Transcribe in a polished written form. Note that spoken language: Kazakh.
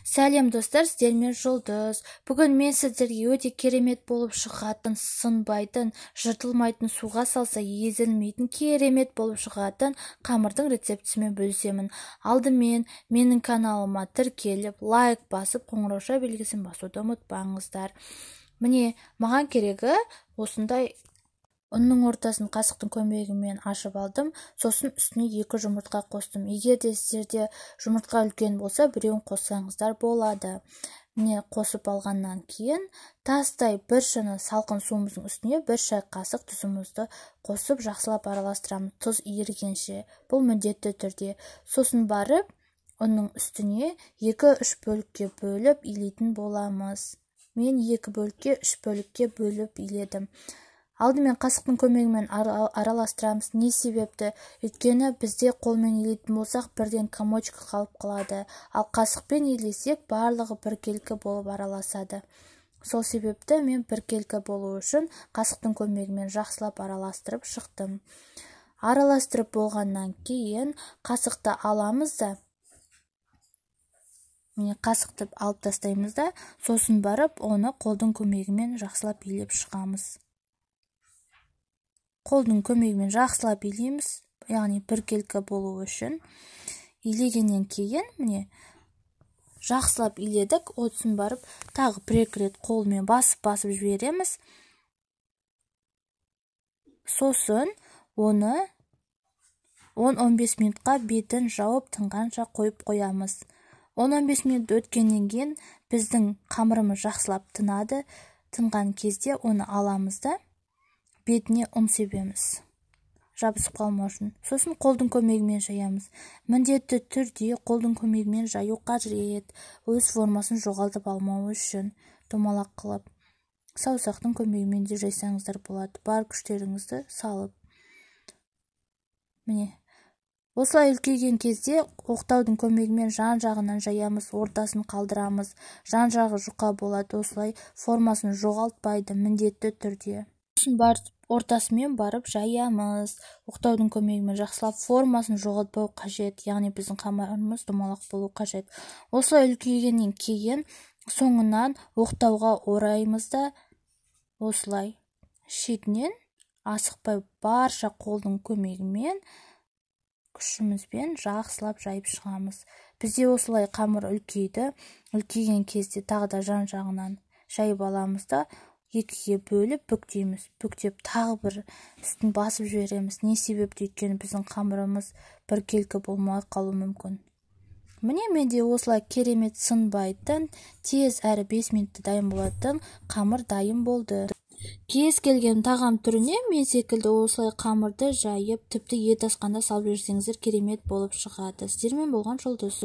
Сәлем достар, сіздермен Жұлдыз. Бүгін мен сіздерге өте керемет болып шығатын, сынбайтын, жыртылмайтын, суға салса езілмейтін, керемет болып шығатын қамырдың рецептісімен бөлісемін. Алдымен менің каналыма тіркеліп, лайк басып, қоңырауша белгісін басуды ұмытпаңыздар. Міне, маған керегі осындай ұнның ортасын қасықтың көмегімен ашып алдым, сосын үстіне 2 жұмыртқа қостым. Егер де сіздерде жұмыртқа үлкен болса, біреуін қоссаңыздар болады. Міне қосып алғаннан кейін тастай бір шыны салқын суымыздың үстіне 1 шай қасық тұзымызды қосып жақсылап араластырамыз, тұз ерігенше. Бұл міндетті түрде. Сосын барып ұнның үстіне 2-3 бөлікке бөліп илейтін боламыз. Мен 2 бөлікке 3 бөлікке бөліп иледім. Алдымен қасықтың көмегімен араластырамыз. Не себепті? Өйткені бізде қолмен илейтін болсақ, бірден комочка қалып қалады. Ал қасықпен илесек, барлығы біркелкі болып араласады. Сол себепті мен біркелкі болу үшін қасықтың көмегімен жақсылап араластырып шықтым. Араластырып болғаннан кейін қасықты аламыз да, қасықты алып тастаймыз да, сосын барып оны қолдың көмегімен жақсылап илеп шығамыз. Қолдың көмегімен жақсылап илейміз, яғни біркелкі болу үшін. Илегеннен кейін, міне, жақсылап иледік, осын барып, тағы 1-2 рет қолмен басып жібереміз. Сосын оны 10-15 минутқа бетін жауып тынғанша қойып қоямыз. 10-15 минут өткеннен кейін біздің қамырымыз жақсылап тынады. Тынған кезде оны аламыз да, бетіне ұн себеміз, жабысып қалмау үшін. Сосын қолдың көмегімен жаямыз. Міндетті түрде қолдың көмегімен жаю қажет, өз формасын жоғалтып алмау үшін. Домалақ қылып, саусақтың көмегімен де жайсаңыздар болады. Бар күштеріңізді салып. Міне, осылай үлкейген кезде оқтаудың көмегімен жан-жағынан жаямыз, ортасын қалдырамыз. Жан-жағы жұқа болады, осылай формасын жоғалтпайды міндетті түрде. Сосын ортасымен барып жаямыз. Оқтаудың көмегімен жақсылап формасын жоғалтпау қажет, яғни біздің қамырымыз домалақ болу қажет. Осылай үлкейгеннен кейін соңынан оқтауға ораймыз да, осылай шетінен асықпай барша қолдың көмегімен күшімізбен жақсылап жайып шығамыз. Бізде осылай қамыр үлкейді. Үлкейген кезде тағы да жан-жағынан жайып аламыз да, 2-ге бөліп бүктейміз. Бүктеп тағы бір үстін басып жібереміз. Не себепті? Өйткені біздің қамырымыз біркелкі болмай қалуы мүмкін. Міне, менде осылай керемет сынбайтын, тез әрі 5 минутта дайын болатын қамыр дайын болды. Кез келген тағам түріне мен секілді осылай қамырды жайып, тіпті ет асқанда салып жіберсеңіздер керемет болып шығады. Сіздермен болған Жұлдыз.